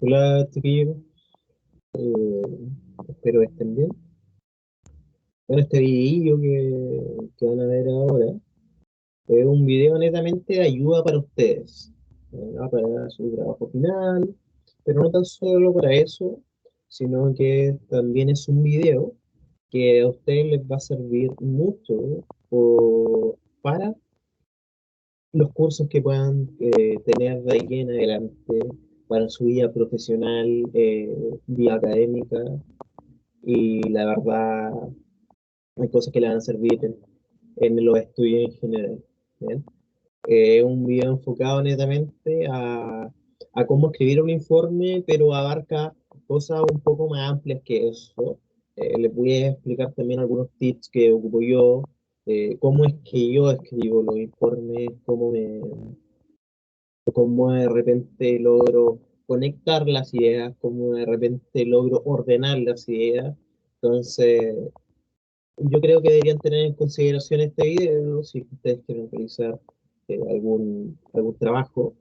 Hola, chiquillos. Eh, Espero estén bien. Bueno, este video que van a ver ahora es un video netamente de ayuda para ustedes, para su trabajo final, pero no tan solo para eso, sino que también es un video que a ustedes les va a servir mucho para los cursos que puedan tener de aquí en adelante, para su vida profesional, vida académica, y la verdad hay cosas que le van a servir en los estudios en general. ¿Bien? Es un video enfocado netamente a cómo escribir un informe, pero abarca cosas un poco más amplias que eso. Les voy a explicar también algunos tips que ocupo yo, cómo es que yo escribo los informes, cómo de repente logro conectar las ideas, cómo de repente logro ordenar las ideas. Entonces, yo creo que deberían tener en consideración este video si ustedes quieren realizar algún trabajo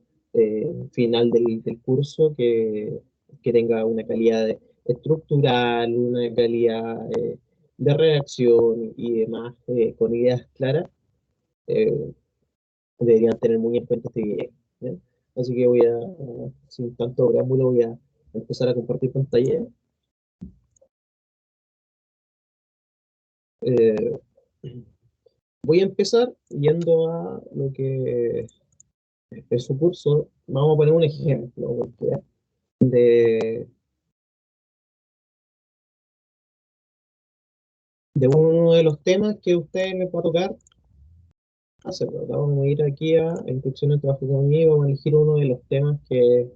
final del curso que tenga una calidad estructural, una calidad de redacción y demás, con ideas claras. eh, Deberían tener muy en cuenta este video. ¿Bien? Así que sin tanto preámbulo, voy a empezar a compartir pantalla. Eh, Voy a empezar yendo a lo que es su curso. Vamos a poner un ejemplo de, de uno de los temas que a ustedes les va a tocar hacerlo. Vamos a ir aquí a instrucciones de trabajo conmigo, vamos a elegir uno de los temas que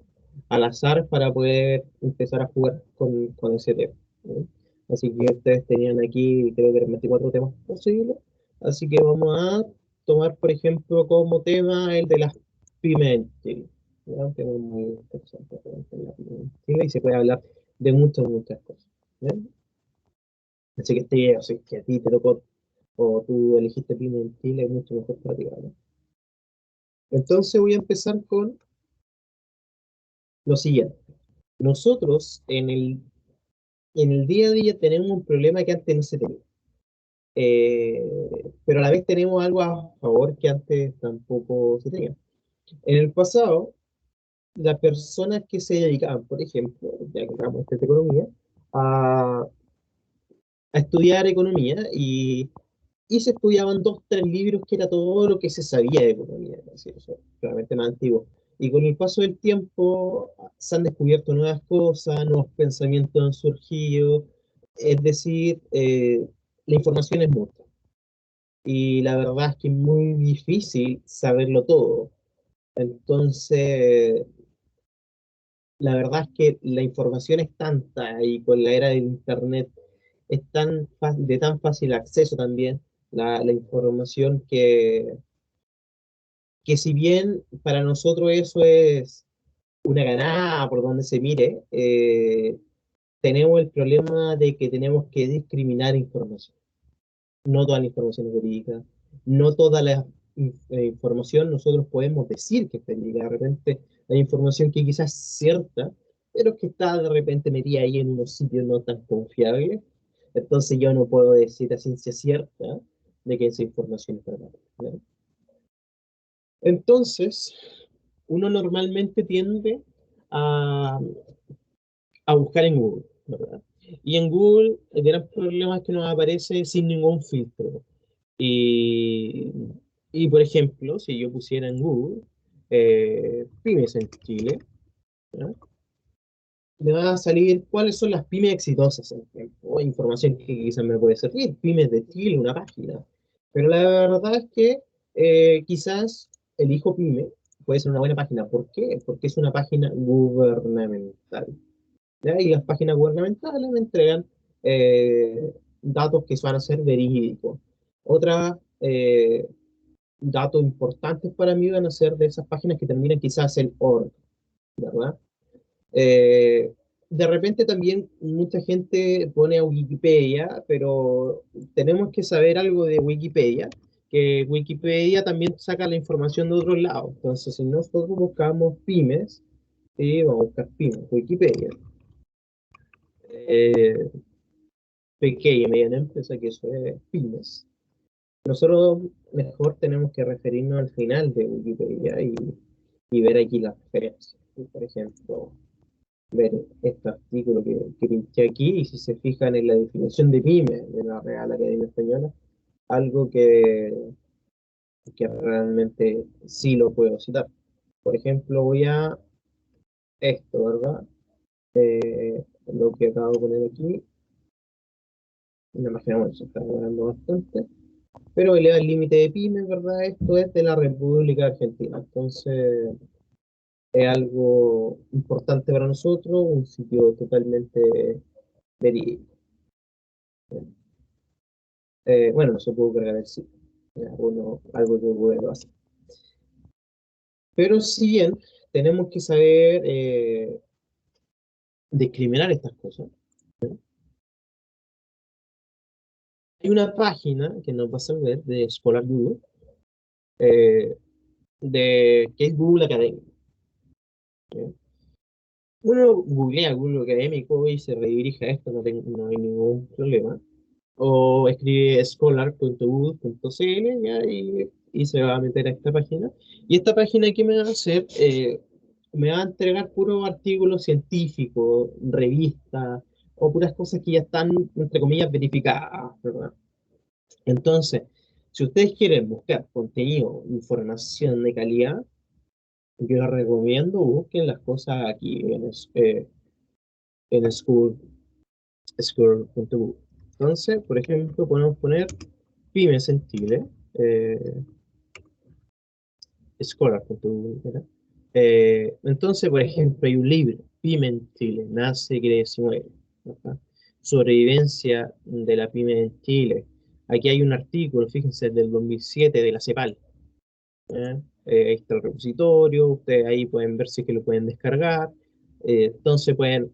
al azar para poder empezar a jugar con ese tema. ¿Sí? Así que ustedes tenían aquí, creo que eran 24 temas posibles. Así que vamos a tomar, por ejemplo, como tema el de las pymes en Chile. ¿Ya? Un tema muy interesante, realmente, la pyme en Chile, y se puede hablar de muchas cosas. ¿Ya? Así que este video, si es que a ti te tocó o tú elegiste pyme en Chile, es mucho mejor para ti, ¿vale? Entonces voy a empezar con lo siguiente. Nosotros en el día a día tenemos un problema que antes no se tenía. Pero a la vez tenemos algo a favor que antes tampoco se tenía. En el pasado, las personas que se dedicaban, por ejemplo, ya que hablamos de economía, a, a estudiar economía y se estudiaban dos, tres libros que era todo lo que se sabía de economía, así, eso, claramente más antiguo. Y con el paso del tiempo se han descubierto nuevas cosas, nuevos pensamientos han surgido, es decir, la información es mucha. Y la verdad es que es muy difícil saberlo todo. Entonces, la verdad es que la información es tanta y con la era del Internet es de tan fácil acceso también la información que si bien para nosotros eso es una ganada por donde se mire, tenemos el problema de que tenemos que discriminar información. No toda la información es verídica, no toda la información nosotros podemos decir que es verídica. De repente hay información que quizás es cierta, pero que está de repente metida ahí en unos sitios no tan confiables. Entonces yo no puedo decir a ciencia cierta de que esa información es verdadera, ¿no? Entonces, uno normalmente tiende a, a buscar en Google, ¿verdad? Y en Google el gran problema es que nos aparece sin ningún filtro. Y, y por ejemplo, si yo pusiera en Google pymes en Chile, ¿ya? Me va a salir cuáles son las pymes exitosas en el tiempo, o información que quizás me puede servir, pymes de Chile, una página. Pero la verdad es que quizás elijo pyme, puede ser una buena página. ¿Por qué? Porque es una página gubernamental. ¿Ya? Y las páginas gubernamentales me entregan datos que van a ser verídicos. Otra datos importantes para mí van a ser de esas páginas que terminan quizás en org, ¿verdad? Eh, de repente también mucha gente pone a Wikipedia, pero tenemos que saber algo de Wikipedia, que Wikipedia también saca la información de otros lados. Entonces, si nosotros buscamos pymes, y vamos a buscar pymes, Wikipedia. Eh, Pequeña y mediana empresa, que eso es pymes. Nosotros mejor tenemos que referirnos al final de Wikipedia y ver aquí las referencias. Y, por ejemplo, ver este artículo que pinché aquí, y si se fijan en la definición de pyme de la Real Academia Española, algo que realmente sí lo puedo citar. Por ejemplo, voy a esto, ¿verdad? Lo que acabo de poner aquí, una página web se está demorando bastante, pero eleva el límite de pymes, ¿verdad? Esto es de la República Argentina. Entonces, es algo importante para nosotros, un sitio totalmente verídico. Bueno, no se puede cargar el sitio, algo que puedo hacer. Pero si bien tenemos que saber discriminar estas cosas, hay una página que nos va a servir de Scholar Google, eh, que es Google Academy. ¿Sí? Uno googlea Google Académico y se redirige a esto, no hay ningún problema. O escribe scholar.ud.cl y se va a meter a esta página. Y esta página, ¿qué me va a hacer? Me va a entregar puros artículos científicos, revistas, o puras cosas que ya están, entre comillas, verificadas, ¿verdad? Entonces, si ustedes quieren buscar contenido, información de calidad, yo les recomiendo busquen las cosas aquí en school.bu. Entonces, por ejemplo, podemos poner pymes en Chile, scholar.bu, ¿verdad? Entonces, por ejemplo, hay un libro, Pyme en Chile, nace, crece y muere, ¿verdad? Sobrevivencia de la pyme en Chile. Aquí hay un artículo, fíjense, del 2007 de la CEPAL. ¿Eh? Ahí está el repositorio, ustedes ahí pueden ver si es que lo pueden descargar. Entonces pueden,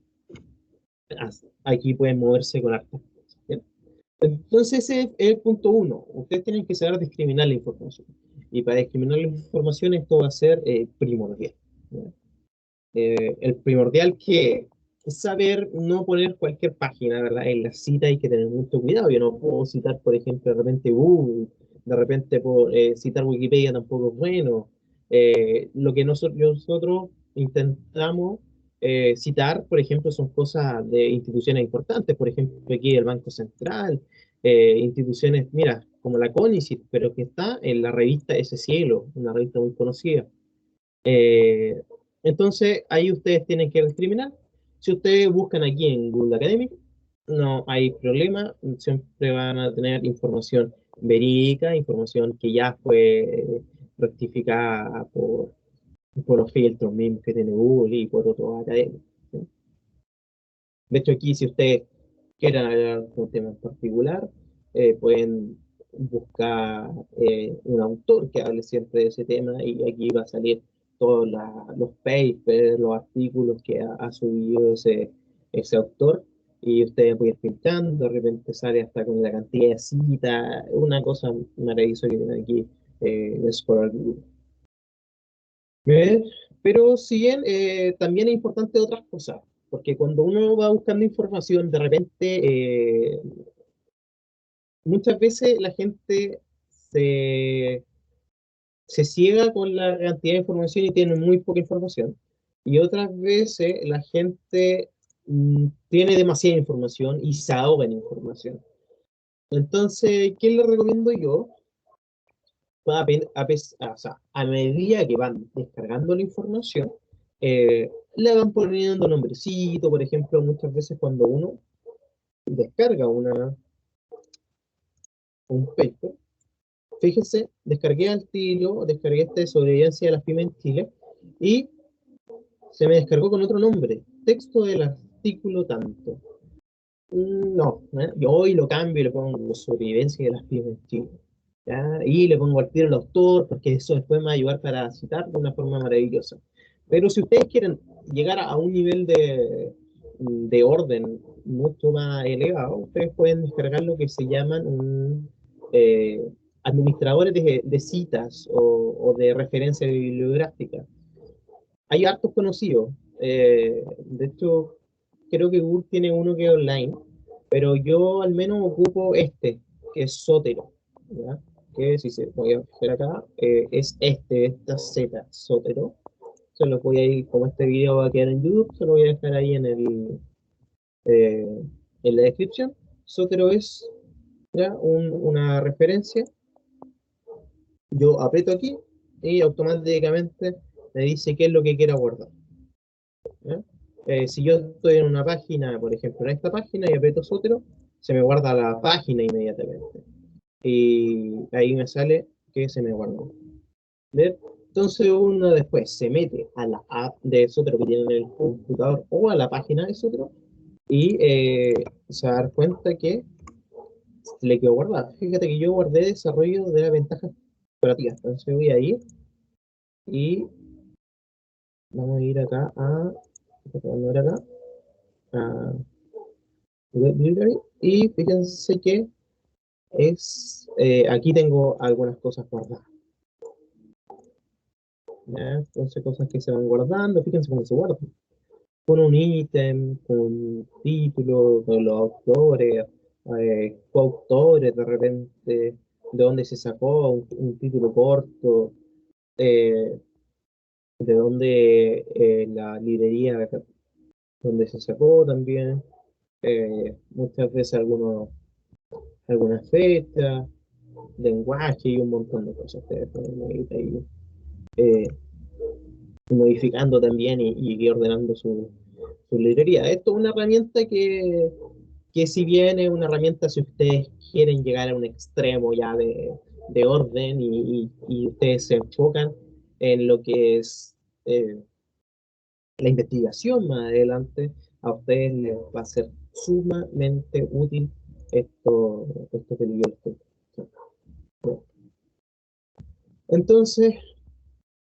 aquí pueden moverse con hartas cosas. ¿Bien? Entonces ese es el punto uno. Ustedes tienen que saber discriminar la información. Y para discriminar la información esto va a ser primordial. ¿Ya? El primordial que es saber no poner cualquier página, ¿verdad? En la cita hay que tener mucho cuidado. Yo no puedo citar, por ejemplo, de repente Google, de repente citar Wikipedia tampoco es bueno. Lo que nosotros intentamos citar, por ejemplo, son cosas de instituciones importantes, por ejemplo, aquí el Banco Central, instituciones, mira, como la CONICET, pero que está en la revista Ese Cielo, una revista muy conocida. Eh, entonces, ahí ustedes tienen que discriminar. Si ustedes buscan aquí en Google Academic, no hay problema, siempre van a tener información verídica, información que ya fue rectificada por los filtros mismos que tiene Google y por otros académicos. ¿Sí? De hecho, aquí si ustedes quieren hablar de un tema en particular, pueden buscar un autor que hable siempre de ese tema y aquí va a salir todos los papers, los artículos que ha subido ese autor y ustedes pueden ir pinchando, de repente sale hasta con la cantidad de citas, una cosa maravillosa que tiene aquí Scholar Guru. ¿Ves? Pero si bien también es importante otras cosas, porque cuando uno va buscando información, de repente muchas veces la gente se, se ciega con la cantidad de información y tiene muy poca información. Y otras veces la gente tiene demasiada información y se ahoga en información. Entonces, ¿qué le recomiendo yo? O sea, a medida que van descargando la información, le van poniendo nombrecito, por ejemplo, muchas veces cuando uno descarga un paper, fíjese, descargué al tiro, descargué este de sobrevivencia de las pymes en Chile, y se me descargó con otro nombre, texto del artículo tanto. No, yo hoy lo cambio y le pongo sobrevivencia de las pymes en Chile. ¿Ya? Y le pongo al tiro al autor, porque eso después me va a ayudar para citar de una forma maravillosa. Pero si ustedes quieren llegar a un nivel de orden mucho más elevado, ustedes pueden descargar lo que se llaman eh, administradores de citas o de referencia bibliográfica. Hay hartos conocidos. De hecho, creo que Google tiene uno que es online, pero yo al menos ocupo este, que es Zotero, ¿ya? Que si se voy a fijar acá, es esta Z, Zotero. Se lo voy a ir, como este video va a quedar en YouTube, se lo voy a dejar ahí eh, en la descripción. Zotero es ya una referencia. Yo aprieto aquí y automáticamente me dice qué es lo que quiero guardar. ¿Ya? Si yo estoy en una página, por ejemplo, en esta página y aprieto Zotero, se me guarda la página inmediatamente. Y ahí me sale que se me guardó. ¿Ves? Entonces uno después se mete a la app de Zotero que tiene en el computador o a la página de Zotero y se va a dar cuenta que le quedó guardada. Fíjate que yo guardé desarrollo de las ventajas operativas. Entonces voy a ir y vamos a ir acá a, vamos a ir acá a Web Library y fíjense que aquí tengo algunas cosas guardadas. ¿Ya? Entonces cosas que se van guardando, fíjense cómo se guardan. Con un ítem, con un título, con los autores, coautores de repente, de dónde se sacó un título corto, eh, de dónde la librería donde se sacó también, muchas veces algunas fechas, lenguaje y un montón de cosas que pueden ir ahí eh, modificando también y ordenando su librería. Esto es una herramienta que si bien es una herramienta si ustedes quieren llegar a un extremo ya de orden y ustedes se enfocan en lo que es la investigación más adelante, a ustedes les va a ser sumamente útil esto que yo les estoy contando. Entonces,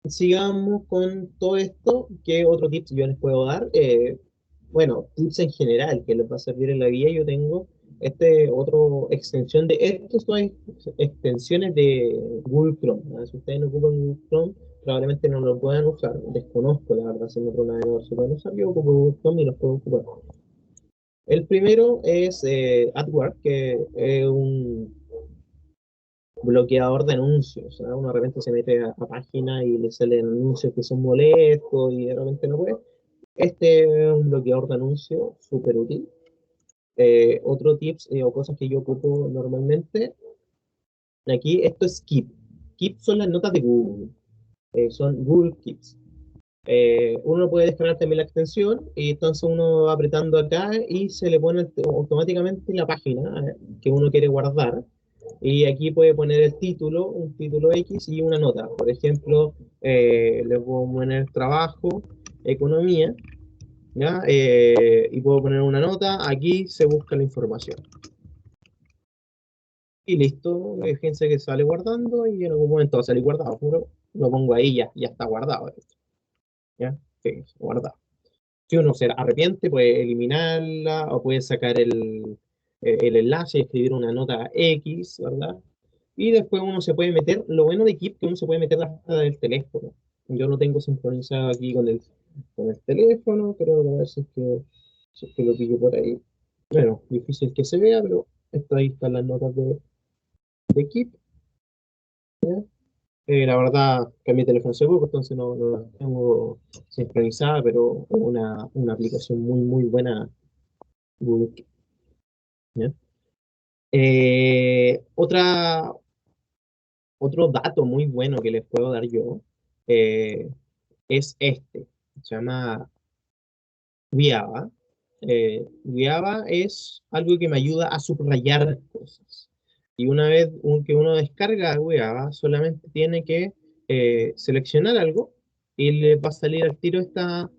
sigamos con todo esto. ¿Qué otro tips yo les puedo dar? Bueno, tips en general que les va a servir en la guía. Yo tengo otro extensión de estos son extensiones de Google Chrome, ¿no? Si ustedes no ocupan Google Chrome, probablemente no lo puedan usar. Desconozco, la verdad, si en otro navegador se pueden usar. Yo ocupo Google Chrome y los puedo ocupar. El primero es AdWords, que es un bloqueador de anuncios. ¿Ah? Uno de repente se mete a página y le salen anuncios que son molestos y de repente no puede. Este es un bloqueador de anuncios súper útil. Otro tips o cosas que yo ocupo normalmente, aquí esto es Keep. Keep son las notas de Google, son Google Keeps. Uno puede descargar también la extensión y entonces uno va apretando acá y se le pone automáticamente la página que uno quiere guardar. Y aquí puede poner el título, un título X y una nota. Por ejemplo, le puedo poner trabajo, economía, ¿ya? Y puedo poner una nota. Aquí se busca la información. Y listo, fíjense que sale guardando y en algún momento va a salir guardado. Pero lo pongo ahí, ya está guardado. ¿Ya? Sí, guardado. Si uno se arrepiente, puede eliminarla o puede sacar el enlace y escribir una nota X, ¿verdad? Y después uno se puede meter, lo bueno de Keep que uno se puede meter hasta del teléfono. Yo no tengo sincronizado aquí con el teléfono, pero a ver si es que lo pillo por ahí. Bueno, difícil que se vea, pero ahí están las notas de Keep. ¿Ya? La verdad, cambié teléfono hace poco, entonces no la tengo sincronizada, pero es una aplicación muy, muy buena Google Keep. ¿Ya? Eh, otra, Otro dato muy bueno que les puedo dar yo eh, es este. Se llama Viava. Viava es algo que me ayuda a subrayar cosas. Y una vez que uno descarga Viava, solamente tiene que seleccionar algo y le va a salir al tiro esta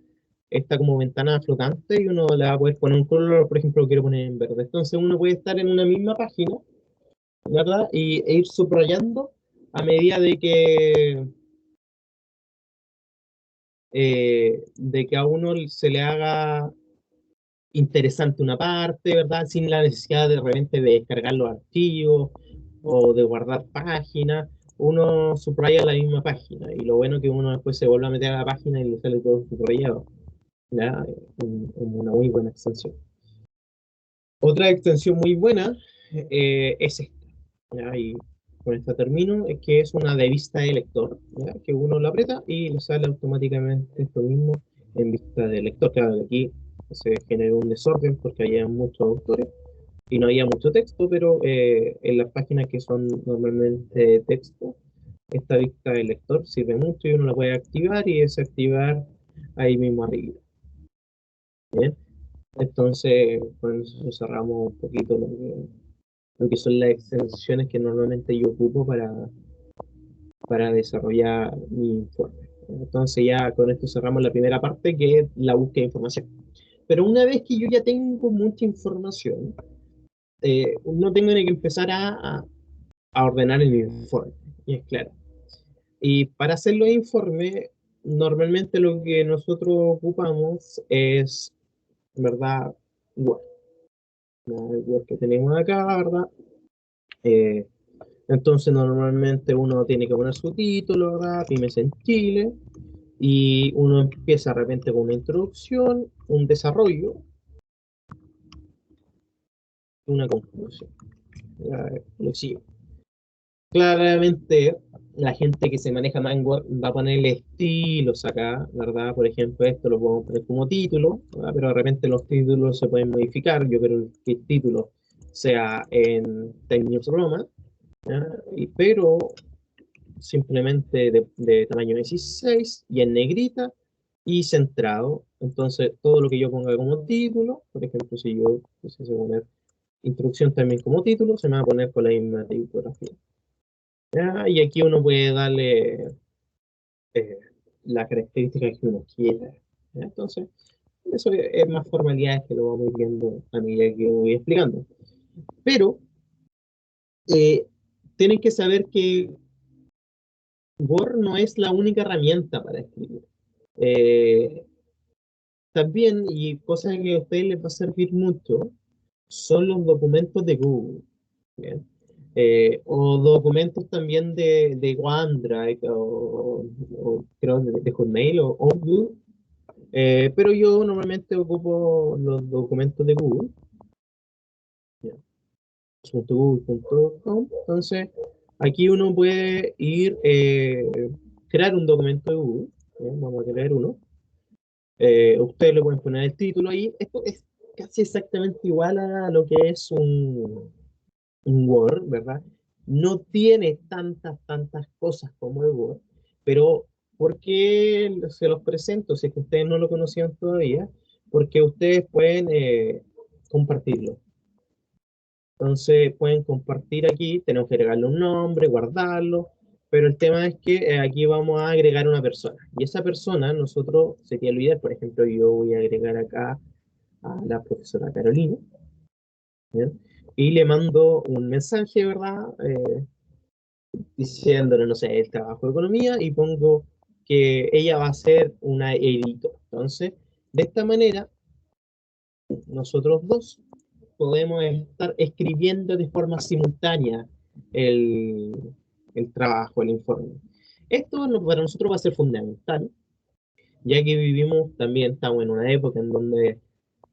como ventana flotante y uno le va a poder poner un color, por ejemplo, lo quiero poner en verde. Entonces uno puede estar en una misma página, ¿verdad? E ir subrayando a medida de que a uno se le haga interesante una parte, ¿verdad? Sin la necesidad de repente de descargar los archivos o de guardar páginas, uno subraya la misma página y lo bueno es que uno después se vuelve a meter a la página y le sale todo subrayado. ¿ya? Una muy buena extensión. Otra extensión muy buena es esta, ¿ya? Y con esta termino, es que es una de vista de lector, ¿ya? Que uno la aprieta y le sale automáticamente esto mismo en vista de lector. Claro, que aquí se generó un desorden porque había muchos autores y no había mucho texto, pero en las páginas que son normalmente texto, esta vista del lector sirve mucho y uno la puede activar y desactivar ahí mismo arriba. ¿Bien? Entonces, con eso cerramos un poquito lo que son las extensiones que normalmente yo ocupo para desarrollar mi informe. Entonces ya con esto cerramos la primera parte, que es la búsqueda de información. Pero una vez que yo ya tengo mucha información, no tengo ni que empezar a ordenar el informe. Y es claro. Y para hacer los informes, normalmente lo que nosotros ocupamos es, ¿verdad? Word. ¿No? El Word que tenemos acá, ¿verdad? Eh, entonces normalmente uno tiene que poner su título, ¿verdad? Pymes en Chile. Y uno empieza de repente con una introducción, un desarrollo, una conclusión. Ya, lo sigo. Claramente, la gente que se maneja más en Word va a ponerle estilos acá, ¿verdad? Por ejemplo, esto lo podemos poner como título, ¿verdad? Pero de repente los títulos se pueden modificar. Yo creo que el título sea en Times New Roman, ¿ya? Pero simplemente de tamaño 16 y en negrita y centrado. Entonces, todo lo que yo ponga como título, por ejemplo, si yo quisiese poner introducción también como título, se me va a poner con la misma tipografía. ¿Ya? Y aquí uno puede darle eh, las características que uno quiera. ¿Ya? Entonces, eso es más formalidades que lo vamos viendo a medida que voy explicando. Pero eh, tienen que saber que Word no es la única herramienta para escribir. Eh, También, y cosas que a ustedes les va a servir mucho, son los documentos de Google. ¿Bien? O documentos también de OneDrive o creo de Hotmail o Google. Pero yo normalmente ocupo los documentos de Google, ¿ya? .google.com. Entonces, aquí uno puede ir, crear un documento de Google. ¿Ya? Vamos a crear uno. Ustedes le pueden poner el título ahí. Esto es casi exactamente igual a lo que es un Word, ¿verdad? No tiene tantas cosas como el Word, pero ¿por qué se los presento? Si es que ustedes no lo conocían todavía, porque ustedes pueden compartirlo. Entonces pueden compartir aquí, tenemos que agregarle un nombre, guardarlo, pero el tema es que aquí vamos a agregar una persona. Y esa persona, nosotros, sería lo ideal, por ejemplo, yo voy a agregar acá a la profesora Carolina, ¿bien? Y le mando un mensaje, ¿verdad? Diciéndole, no sé, el trabajo de economía y pongo que ella va a ser una editor. Entonces, de esta manera, nosotros dos podemos estar escribiendo de forma simultánea el, el trabajo, el informe. Esto para nosotros va a ser fundamental, ya que vivimos también, estamos en una época en donde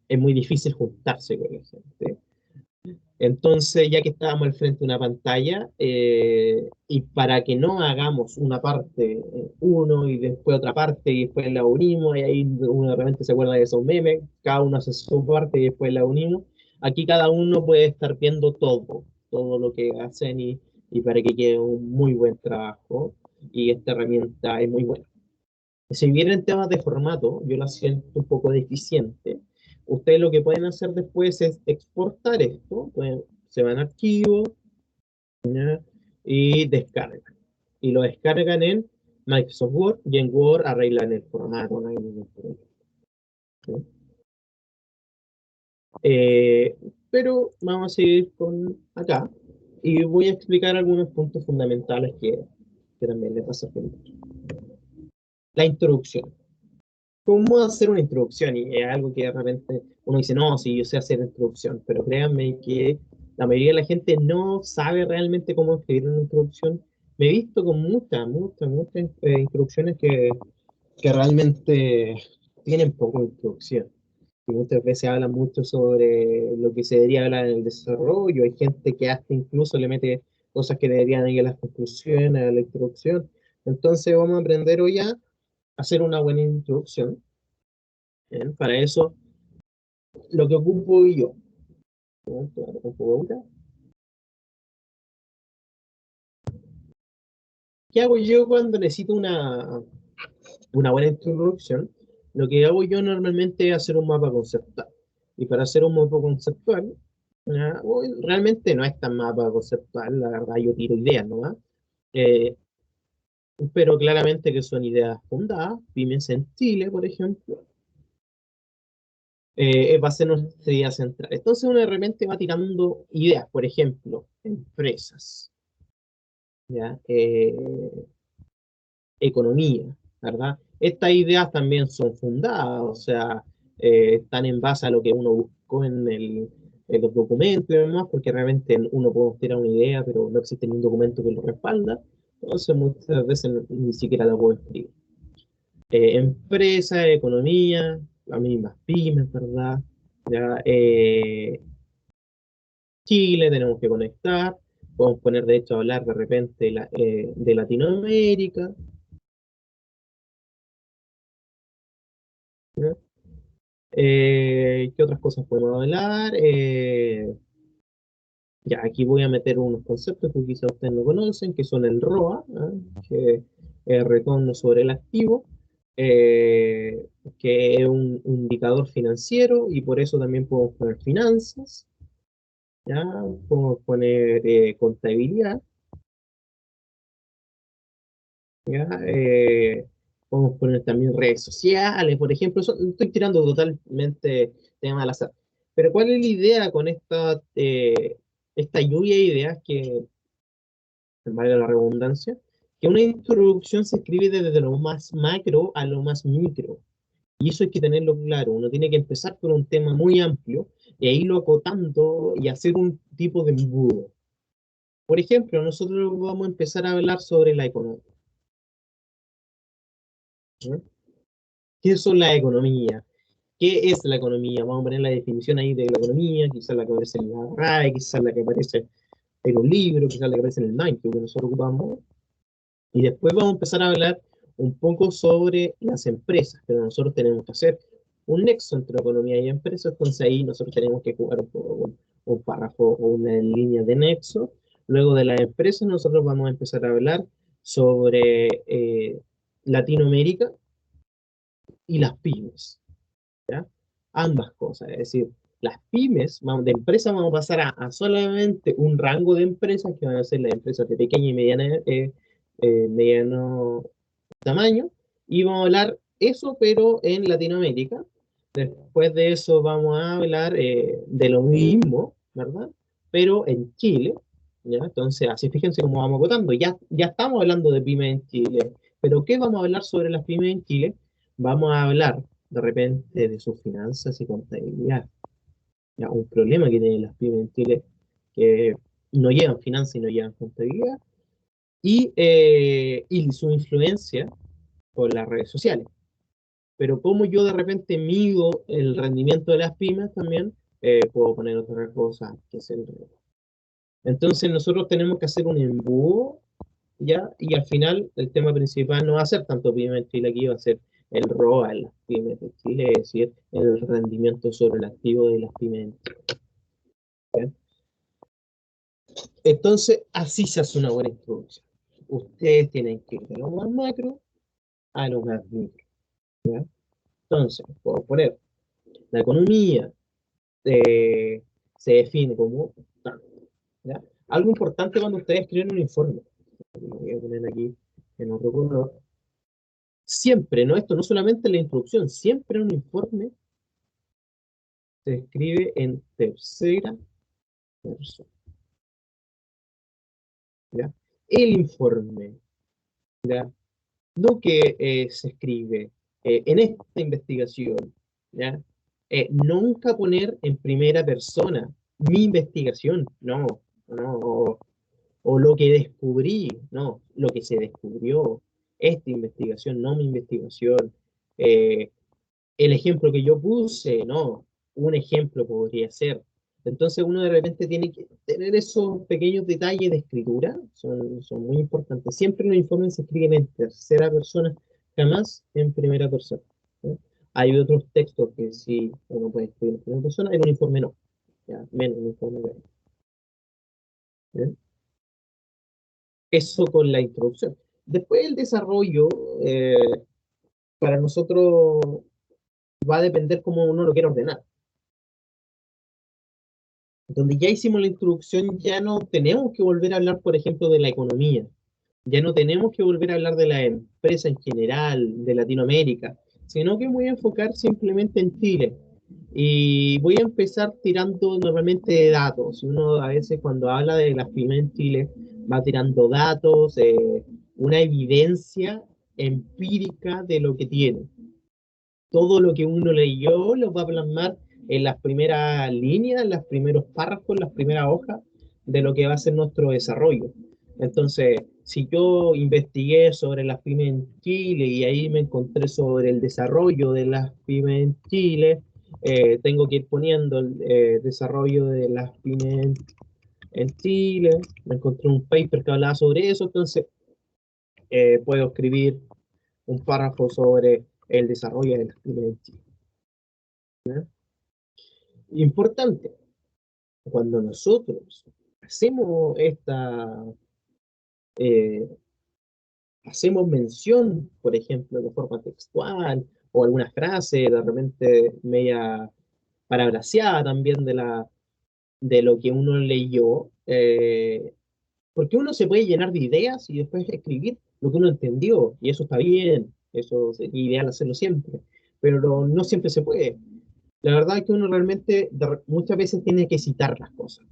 es muy difícil juntarse con la gente. Entonces, ya que estábamos al frente de una pantalla, y para que no hagamos una parte, uno y después otra parte y después la unimos, y ahí uno de repente se acuerda de esos memes, cada uno hace su parte y después la unimos, aquí cada uno puede estar viendo todo lo que hacen y para que quede un muy buen trabajo, y esta herramienta es muy buena. Si bien en temas de formato yo la siento un poco deficiente, ustedes lo que pueden hacer después es exportar esto, se van a archivos, ¿ya? Y descargan. Y lo descargan en Microsoft Word y en Word arreglan el formato, no hay ningún problema, ¿sí? Pero vamos a seguir con acá y voy a explicar algunos puntos fundamentales que también les va a servir mucho. La introducción. ¿Cómo hacer una introducción? Y es algo que de repente uno dice, no, sí, yo sé hacer introducción, pero créanme que la mayoría de la gente no sabe realmente cómo escribir una introducción. Me he visto con muchas introducciones que realmente tienen poco introducción. Y muchas veces hablan mucho sobre lo que se debería hablar en el desarrollo. Hay gente que hasta incluso le mete cosas que deberían ir a las conclusiones, a la introducción. Entonces vamos a aprender hoy a hacer una buena introducción. ¿Bien? Para eso, lo que ocupo yo. ¿No? ¿Qué hago yo cuando necesito una buena introducción? Lo que hago yo normalmente es hacer un mapa conceptual. Y para hacer un mapa conceptual, realmente no es tan mapa conceptual, la verdad yo tiro ideas nomás, eh, pero claramente que son ideas fundadas, pymes en Chile, por ejemplo, va a ser nuestra idea central. Entonces uno de repente va tirando ideas, por ejemplo, empresas, ¿ya? Economía, ¿verdad? Estas ideas también son fundadas, o sea, están en base a lo que uno buscó en los documentos y demás, porque realmente uno puede tirar una idea, pero no existe ningún documento que lo respalda, entonces muchas veces ni siquiera la puedo escribir. Empresa, economía, las mismas pymes, ¿verdad? Ya, Chile tenemos que conectar, podemos poner de hecho a hablar de repente de Latinoamérica, ¿ya? ¿Qué otras cosas podemos hablar? Ya, aquí voy a meter unos conceptos que quizá ustedes no conocen, que son el ROA, ¿ah? Que es el retorno sobre el activo, que es un indicador financiero y por eso también podemos poner finanzas, ¿ya? Podemos poner contabilidad, ¿ya? Podemos poner también redes sociales, por ejemplo. Estoy tirando totalmente tema al azar. Pero ¿cuál es la idea con esta lluvia de ideas que, valga la redundancia, que una introducción se escribe desde lo más macro a lo más micro? Y eso hay que tenerlo claro. Uno tiene que empezar con un tema muy amplio e irlo acotando y hacer un tipo de embudo. Por ejemplo, nosotros vamos a empezar a hablar sobre la economía, ¿no? ¿Qué son las economías? ¿Qué es la economía? Vamos a poner la definición ahí de la economía, quizás la que aparece en la RAE, quizás la que aparece en un libro, quizás la que aparece en el Mindful que nosotros ocupamos. Y después vamos a empezar a hablar un poco sobre las empresas, pero nosotros tenemos que hacer un nexo entre economía y empresas, entonces ahí nosotros tenemos que jugar un poco con un párrafo o una línea de nexo. Luego de las empresas nosotros vamos a empezar a hablar sobre Latinoamérica y las pymes, ¿ya? Ambas cosas, es decir, las pymes, de empresas vamos a pasar a solamente un rango de empresas que van a ser las empresas de pequeña y mediano tamaño, y vamos a hablar eso, pero en Latinoamérica. Después de eso vamos a hablar de lo mismo, ¿verdad? Pero en Chile, ¿ya? Entonces, así fíjense cómo vamos agotando. Ya estamos hablando de pymes en Chile, pero ¿qué vamos a hablar sobre las pymes en Chile? Vamos a hablar de repente de sus finanzas y contabilidad. ¿Ya? Un problema que tienen las pymes en Chile, que no llevan finanzas y no llevan contabilidad, y su influencia por las redes sociales. Pero como yo de repente mido el rendimiento de las pymes también, puedo poner otra cosa que es el riesgo. Entonces nosotros tenemos que hacer un embudo, ¿ya? Y al final el tema principal no va a ser tanto pyme en Chile aquí, va a ser el ROA en las pymes de Chile, es decir, el rendimiento sobre el activo de las pymes en Chile. ¿Ya? Entonces, así se hace una buena introducción. Ustedes tienen que ir de lo más macro a lo más micro. ¿Ya? Entonces, puedo poner la economía, eh, se define como tanto, ¿ya? Algo importante cuando ustedes escriben un informe, lo voy a poner aquí en otro color, siempre, ¿no? Esto no solamente la introducción, siempre un informe se escribe en tercera persona, ¿ya? El informe, ¿ya? Lo que se escribe en esta investigación, ¿ya? Nunca poner en primera persona mi investigación, no, no, o lo que descubrí, no, lo que se descubrió, esta investigación, no mi investigación, eh, el ejemplo que yo puse, no, un ejemplo podría ser. Entonces uno de repente tiene que tener esos pequeños detalles de escritura, son muy importantes. Siempre los informes se escriben en tercera persona, jamás en primera persona. ¿Ya? Hay otros textos que sí uno puede escribir en primera persona, en un informe no, ya, menos un informe de ¿ya? Eso con la introducción. Después el desarrollo, eh, para nosotros va a depender cómo uno lo quiera ordenar. Donde ya hicimos la introducción, ya no tenemos que volver a hablar, por ejemplo, de la economía, ya no tenemos que volver a hablar de la empresa en general, de Latinoamérica, sino que me voy a enfocar simplemente en Chile. Y voy a empezar tirando normalmente de datos. Uno a veces cuando habla de las pymes en Chile va tirando datos, una evidencia empírica de lo que tiene. Todo lo que uno leyó lo va a plasmar en las primeras líneas, en los primeros párrafos, en las primeras hojas de lo que va a ser nuestro desarrollo. Entonces, si yo investigué sobre las pymes en Chile y ahí me encontré sobre el desarrollo de las pymes en Chile, tengo que ir poniendo el desarrollo de las pymes en Chile, me encontré un paper que hablaba sobre eso, entonces puedo escribir un párrafo sobre el desarrollo de las pymes en Chile. ¿Ya? Importante, cuando nosotros hacemos eh, hacemos mención, por ejemplo, de forma textual o alguna frase de repente media parabraseada también de lo que uno leyó, porque uno se puede llenar de ideas y después escribir lo que uno entendió, y eso está bien, eso sería ideal hacerlo siempre, pero no siempre se puede. La verdad es que uno realmente muchas veces tiene que citar las cosas.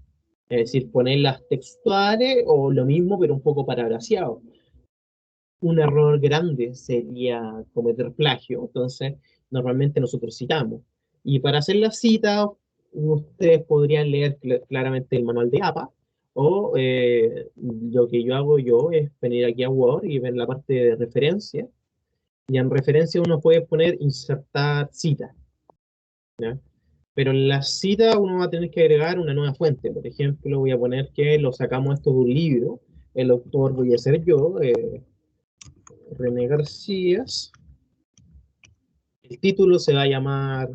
Es decir, ponerlas textuales o lo mismo, pero un poco parafraseado. Un error grande sería cometer plagio, entonces normalmente nosotros citamos. Y para hacer la cita, ustedes podrían leer claramente el manual de APA, o lo que yo hago yo es venir aquí a Word y ver la parte de referencia, y en referencia uno puede poner insertar cita, ¿ya? Pero en la cita uno va a tener que agregar una nueva fuente. Por ejemplo, voy a poner que lo sacamos esto de un libro. El autor voy a ser yo, René García. El título se va a llamar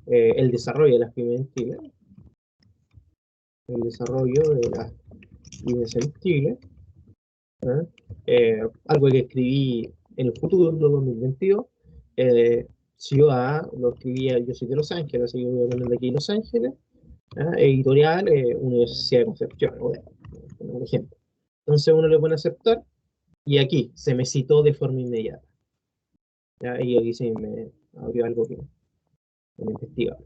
El desarrollo de las pymes en Chile. El desarrollo de las pymes en Chile. ¿Eh? Algo que escribí en el futuro, 2022. Eh, Ciudad, lo escribía, yo soy de Los Ángeles, así que voy a poner aquí Los Ángeles. Editorial, Universidad de Concepción, por ejemplo. Entonces uno le pone aceptar y aquí se me citó de forma inmediata. ¿Ya? Y aquí se me abrió algo que me investigaba.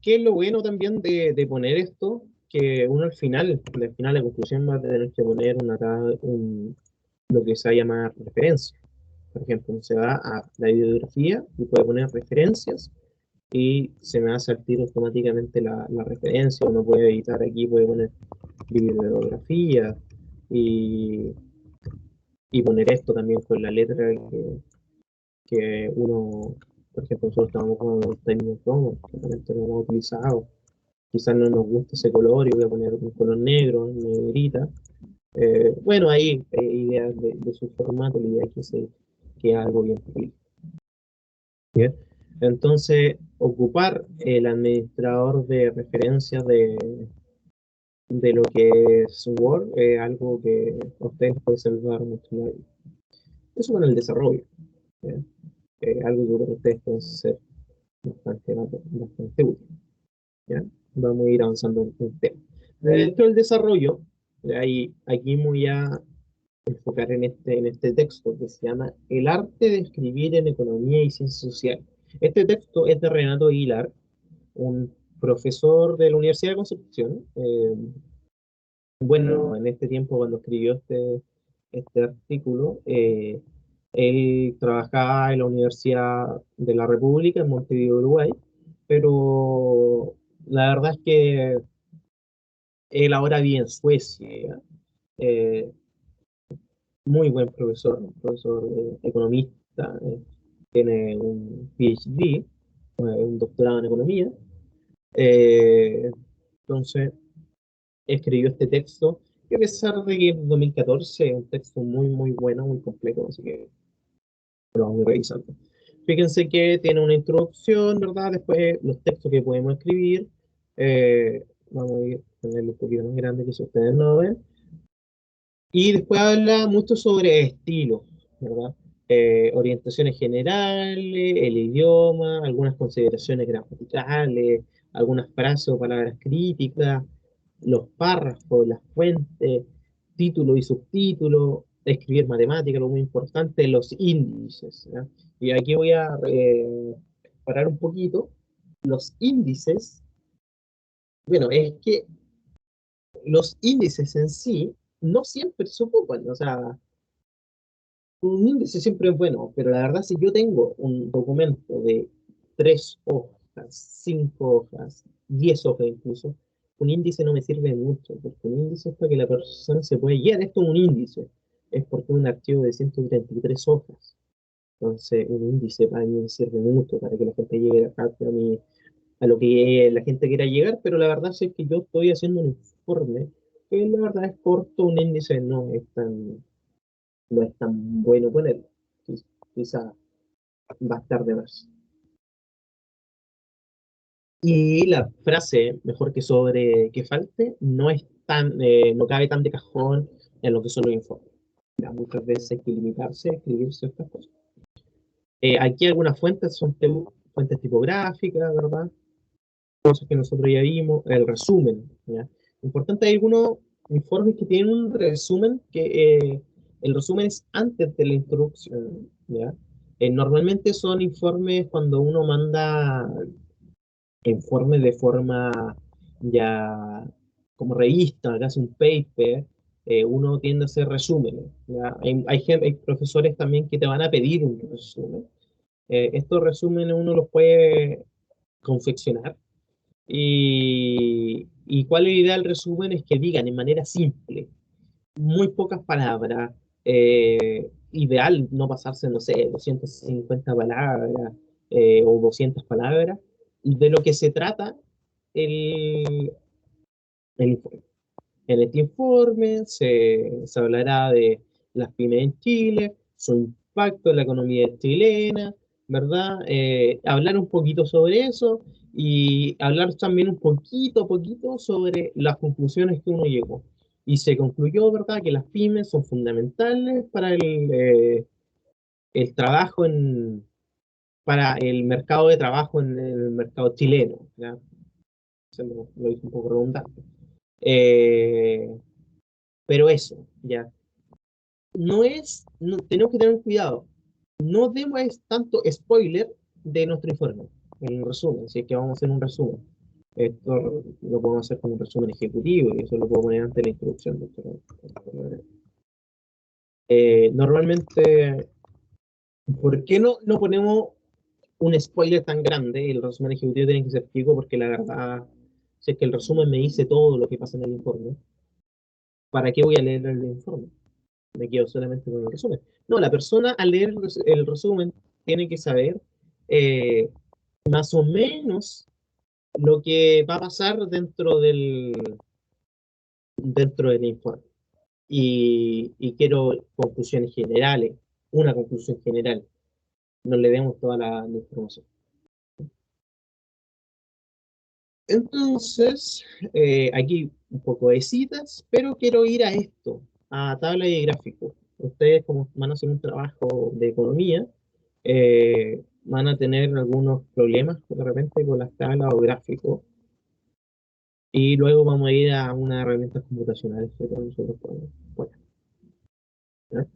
¿Qué es lo bueno también de poner esto? Que uno al final, la conclusión va a tener que poner lo que se va a llamar referencia. Por ejemplo, uno se va a la bibliografía y puede poner referencias y se me va a saltar automáticamente la referencia. Uno puede editar aquí, puede poner bibliografía y, y poner esto también con la letra que uno, por ejemplo, nosotros estamos con el Times Roman, que realmente no hemos utilizado. Quizás no nos gusta ese color y voy a poner un color negro, negrita. Bueno, ahí hay ideas de su formato, la idea es que es algo bien pulito. ¿Bien? Entonces, ocupar el administrador de referencias de lo que es Word es algo que a ustedes puede salvar mucho la vida. Eso con el desarrollo, ¿ya? Algo que para ustedes puede ser bastante útil, ¿ya? Vamos a ir avanzando en el tema. Dentro del desarrollo, aquí me voy a enfocar en este texto que se llama El arte de escribir en economía y ciencias sociales. Este texto es de Renato Aguilar, un profesor de la Universidad de Concepción. Bueno, en este tiempo cuando escribió este artículo, él trabajaba en la Universidad de la República en Montevideo, Uruguay, pero la verdad es que él ahora vive en Suecia. eh, Muy buen profesor, profesor economista. tiene un PhD, un doctorado en economía. Eh, entonces, escribió este texto, que a pesar de que es 2014, es un texto muy, muy bueno, muy completo, así que lo vamos a ir revisando. Fíjense que tiene una introducción, ¿verdad? Después los textos que podemos escribir. Vamos a ir a ponerlo un poquito más grande que si ustedes no ven. Y después habla mucho sobre estilo, ¿verdad? Orientaciones generales, el idioma, algunas consideraciones gramaticales, algunas frases o palabras críticas, los párrafos, las fuentes, título y subtítulo, escribir matemática, lo muy importante, los índices, ¿ya? Y aquí voy a parar un poquito. Los índices, bueno, es que los índices en sí no siempre se ocupan, o sea, un índice siempre es bueno, pero la verdad si yo tengo un documento de 3 hojas, 5 hojas, 10 hojas incluso, un índice no me sirve mucho, porque un índice es para que la persona se pueda guiar. Esto es un índice, es porque es un archivo de 133 hojas. Entonces, un índice para mí me sirve mucho para que la gente llegue rápido a lo que la gente quiera llegar, pero la verdad es que yo estoy haciendo un informe que la verdad es corto, un índice no es tan bueno ponerlo. Quizá va a estar de más. Y la frase, mejor que sobre que falte, no cabe tan de cajón en lo que son los informes. Ya, muchas veces hay que limitarse a escribir ciertas cosas. Aquí algunas fuentes son fuentes tipográficas, ¿verdad? Cosas que nosotros ya vimos, el resumen, ¿ya? Importante, hay algunos informes que tienen un resumen que el resumen es antes de la introducción, ¿ya? Normalmente son informes cuando uno manda informes de forma ya como revista, que hace un paper, uno tiende a hacer resúmenes, ¿ya? Hay profesores también que te van a pedir un resumen. Estos resúmenes uno los puede confeccionar y cuál es la idea del resumen es que digan de manera simple, muy pocas palabras, ideal no pasarse, no sé, 250 palabras o 200 palabras, de lo que se trata el, el informe. En este informe se hablará de las pymes en Chile, su impacto en la economía chilena, ¿verdad? Hablar un poquito sobre eso y hablar también un poquito sobre las conclusiones que uno llegó. Y se concluyó, ¿verdad?, que las pymes son fundamentales para el trabajo para el mercado de trabajo en el mercado chileno, ¿ya? Se lo hice un poco redundante. Eh, pero eso, ya. Tenemos que tener cuidado. No demos tanto spoiler de nuestro informe, en un resumen, si es que vamos a hacer un resumen. Esto lo podemos hacer con un resumen ejecutivo y eso lo puedo poner antes de la introducción. Normalmente, ¿por qué no ponemos un spoiler tan grande? El resumen ejecutivo tiene que ser chico porque la verdad, si es que el resumen me dice todo lo que pasa en el informe, ¿para qué voy a leer el informe? Me quedo solamente con el resumen. No, la persona al leer el resumen tiene que saber eh, más o menos lo que va a pasar dentro del informe. Y quiero conclusiones generales, una conclusión general. No le demos toda la información. Entonces, aquí un poco de citas, pero quiero ir a esto, a tabla y gráfico. Ustedes, como van a hacer un trabajo de economía, van a tener algunos problemas de repente con las tablas o gráficos, y luego vamos a ir a unas herramientas computacionales que nosotros podemos poner, ¿ya?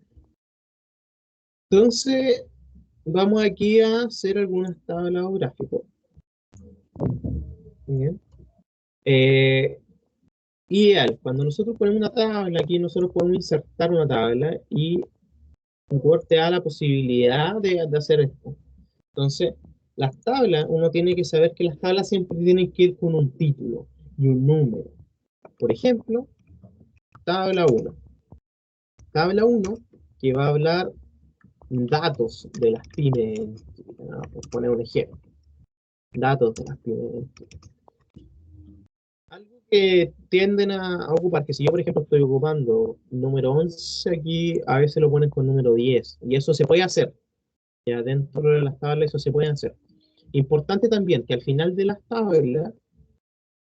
Entonces, vamos aquí a hacer algunas tablas o gráficos. ¿Bien? Eh, Ideal, cuando nosotros ponemos una tabla, aquí nosotros podemos insertar una tabla y Word te da la posibilidad de hacer esto. Entonces, las tablas, uno tiene que saber que las tablas siempre tienen que ir con un título y un número. Por ejemplo, tabla 1. Tabla 1 que va a hablar datos de las pymes, ¿no? Por poner un ejemplo, datos de las pymes. Algo que tienden a ocupar, que si yo por ejemplo estoy ocupando número 11 aquí, a veces lo ponen con número 10, y eso se puede hacer, ya dentro de las tablas eso se puede hacer. Importante también que al final de las tablas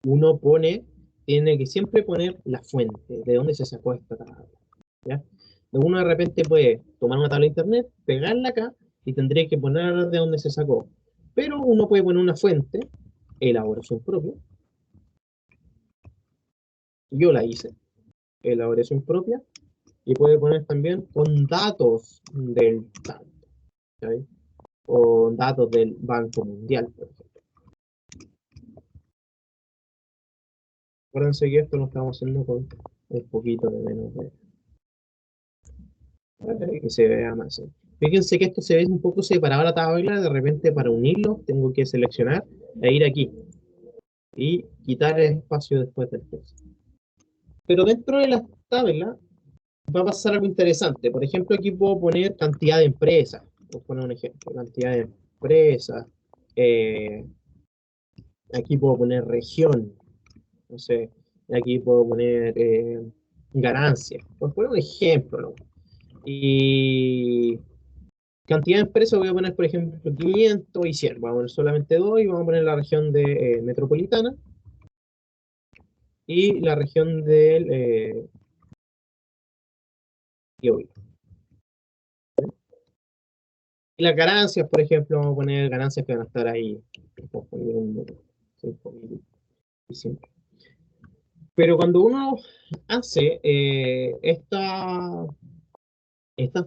uno tiene que siempre poner la fuente, de dónde se sacó esta tabla, ¿ya? Uno de repente puede tomar una tabla de internet, pegarla acá, y tendría que poner de dónde se sacó. Pero uno puede poner una fuente, elaboración propia, yo la hice, elaboración propia, y puede poner también con datos del tanto, ¿sabes? O datos del Banco Mundial, por ejemplo. Acuérdense que esto lo estamos haciendo con un poquito de menos de que se vea más. Fíjense que esto se ve un poco separado la tabla, de repente para unirlo tengo que seleccionar e ir aquí y quitar el espacio después del texto. Pero dentro de las tablas va a pasar algo interesante. Por ejemplo, aquí puedo poner cantidad de empresas. Voy a poner un ejemplo, cantidad de empresas. Eh, Aquí puedo poner región. No sé, aquí puedo poner ganancias. Por poner un ejemplo, ¿no? Y cantidad de empresas voy a poner, por ejemplo, 500 y 100. Vamos a poner solamente dos y vamos a poner la región de metropolitana y la región del Biobío. Y las ganancias, por ejemplo, vamos a poner ganancias que van a estar ahí. Vamos a poner un 5.000. Pero cuando uno hace esta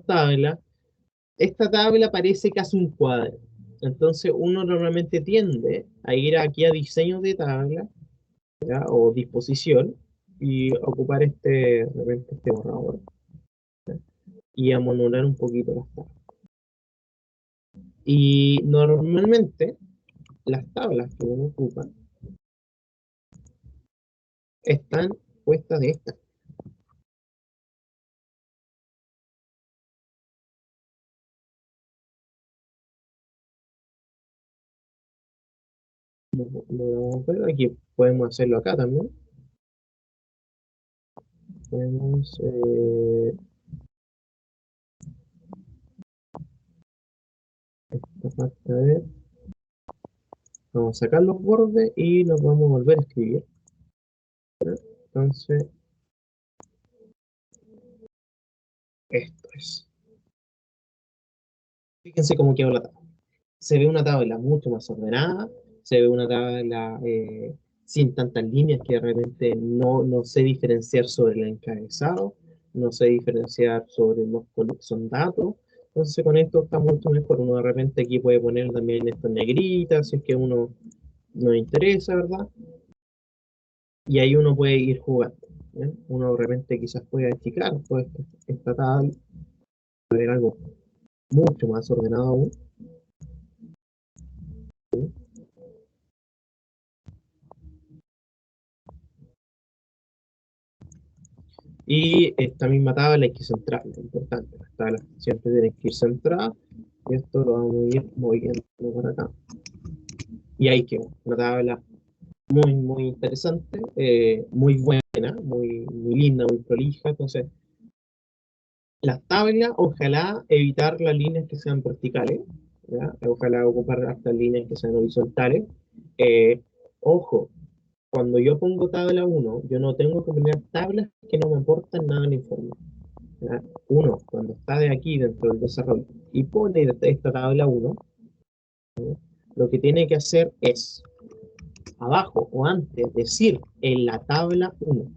tabla, esta tabla parece casi un cuadro. Entonces uno normalmente tiende a ir aquí a diseño de tabla, ¿ya? O disposición y ocupar de repente este borrador, ¿ya? Y a modular un poquito las tablas. Y normalmente las tablas que uno ocupa están puestas de esta. Vamos a ver, aquí podemos hacerlo acá también. Podemos esta parte, a ver, vamos a sacar los bordes y los vamos a volver a escribir. Entonces, esto es. Fíjense cómo quedó la tabla. Se ve una tabla mucho más ordenada, se ve una tabla sin tantas líneas que de repente no sé diferenciar sobre el encabezado, no sé diferenciar sobre los que son datos. Entonces con esto está mucho mejor. Uno de repente aquí puede poner también esto en negrita, si es que uno no interesa, ¿verdad? Y ahí uno puede ir jugando, ¿eh? Uno de repente quizás pueda achicar toda esta tabla, ver algo mucho más ordenado aún. Y esta misma tabla hay que centrarla, es importante. Las tablas siempre tienen que ir centradas y esto lo vamos a ir moviendo por acá. Y ahí quedó una tabla muy, muy interesante, muy buena, muy linda, muy prolija. Entonces, las tablas, ojalá evitar las líneas que sean verticales, ¿ya? Ojalá ocupar hasta líneas que sean horizontales. Eh, Ojo, cuando yo pongo tabla 1, yo no tengo que poner tablas que no me aportan nada al informe. ¿Ya? Uno, cuando está de aquí dentro del desarrollo y pone esta tabla 1, lo que tiene que hacer es, abajo o antes, decir en la tabla 1.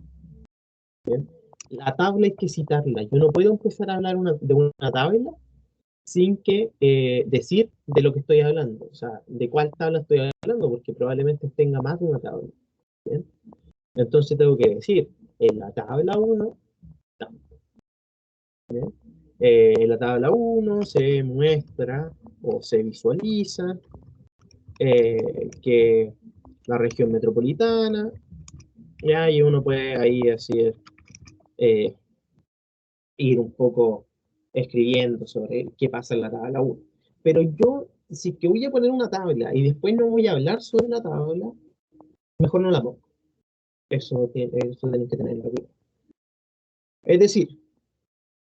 ¿Bien? La tabla hay que citarla. Yo no puedo empezar a hablar de una tabla sin que decir de lo que estoy hablando. O sea, de cuál tabla estoy hablando, porque probablemente tenga más de una tabla. ¿Bien? Entonces tengo que decir, en la tabla 1, en la tabla 1 se muestra o se visualiza que la región metropolitana, ya, y uno puede ahí así ir un poco escribiendo sobre qué pasa en la tabla 1. Pero yo, si es que voy a poner una tabla y después no voy a hablar sobre la tabla, mejor no la pongo. Eso tienen que tenerlo claro. Es decir,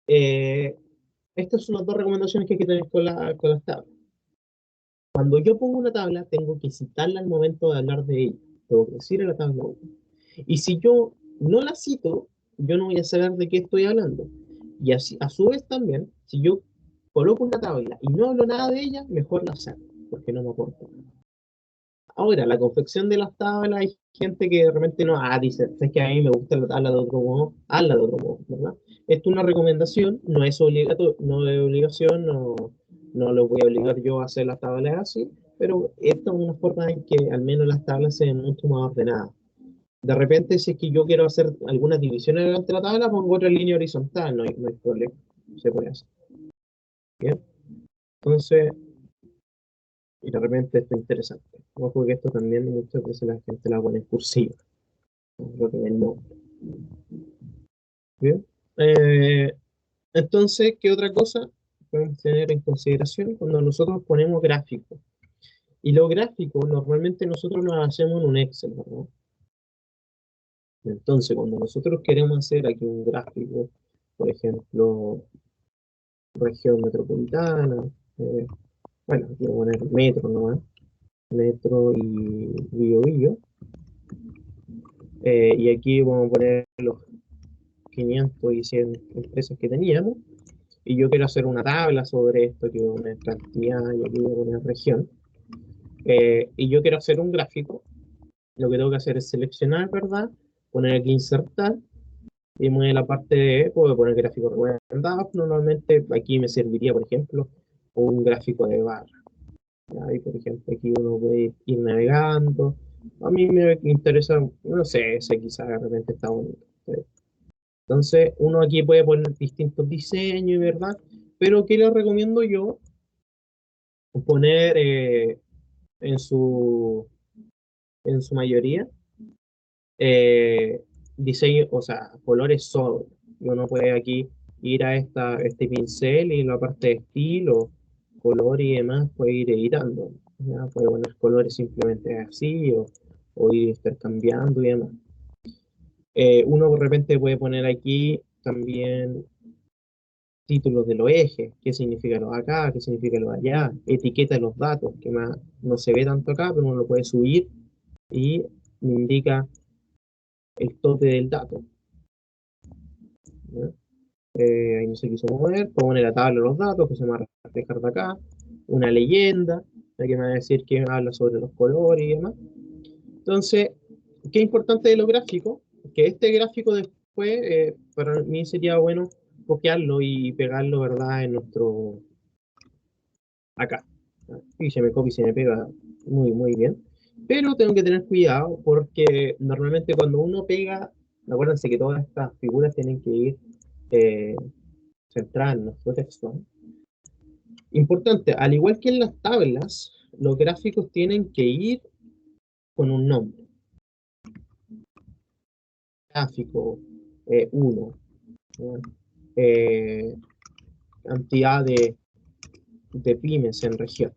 estas son las dos recomendaciones que hay que tener con las tablas. Cuando yo pongo una tabla, tengo que citarla al momento de hablar de ella. Tengo que decir en la tabla 1. Y si yo no la cito, yo no voy a saber de qué estoy hablando. Y así, a su vez también, si yo coloco una tabla y no hablo nada de ella, mejor la saco, porque no me aporta. Ahora, la confección de las tablas, hay gente que de repente no, dice, es que a mí me gusta la tabla de otro modo, hazla de otro modo, ¿verdad? Esto es una recomendación, no es obligatorio, no es obligación, no lo voy a obligar yo a hacer las tablas así, pero esta es una forma en que al menos las tablas se ven mucho más ordenadas. De repente, si es que yo quiero hacer algunas divisiones delante de la tabla, pongo otra línea horizontal, no hay problema, se puede hacer. ¿Bien? Entonces, y de repente esto es interesante. Ojo que esto también muchas veces la gente la pone en cursiva, lo que ven no. ¿Bien? Eh, entonces, ¿qué otra cosa podemos tener en consideración cuando nosotros ponemos gráficos? Y los gráficos normalmente nosotros los hacemos en un Excel, ¿verdad? Entonces, cuando nosotros queremos hacer aquí un gráfico, por ejemplo, región metropolitana, bueno, aquí voy a poner metro nomás, metro y Biobío, y aquí vamos a poner los 500 y 100 empresas que teníamos, y yo quiero hacer una tabla sobre esto, que voy a poner cantidad, y aquí voy a poner región, y yo quiero hacer un gráfico. Lo que tengo que hacer es seleccionar, ¿verdad? Poner aquí insertar, y muy en la parte de, puedo poner gráficos recomendados. Normalmente aquí me serviría, por ejemplo, un gráfico de barra. ¿Ya? Y por ejemplo, aquí uno puede ir navegando. A mí me interesa, no sé, ese quizás de repente está bonito. ¿Sí? Entonces, uno aquí puede poner distintos diseños, ¿verdad? Pero ¿qué les recomiendo yo? Poner en su, en su mayoría eh, diseño, o sea, colores sobrios. Y uno puede aquí ir a este pincel y en la parte de estilo, color y demás, puede ir editando. ¿Ya? Puede poner colores simplemente así o ir intercambiando y demás. Uno de repente puede poner aquí también títulos de los ejes, qué significa lo de acá, qué significa lo de allá, etiqueta de los datos, que más no se ve tanto acá, pero uno lo puede subir y me indica el tope del dato. ¿Ya? Ahí no se quiso mover, puedo poner la tabla de los datos que se me va a reflejar de acá, una leyenda, que me va a decir que habla sobre los colores y demás. Entonces, ¿qué es importante de los gráficos? Que este gráfico después, para mí sería bueno copiarlo y pegarlo, ¿verdad?, en nuestro, acá. Y se me copia y se me pega muy bien. Pero tengo que tener cuidado porque normalmente cuando uno pega, acuérdense que todas estas figuras tienen que ir eh, centradas en nuestro texto, ¿no? Importante, al igual que en las tablas, los gráficos tienen que ir con un nombre. Gráfico 1, cantidad de pymes en regiones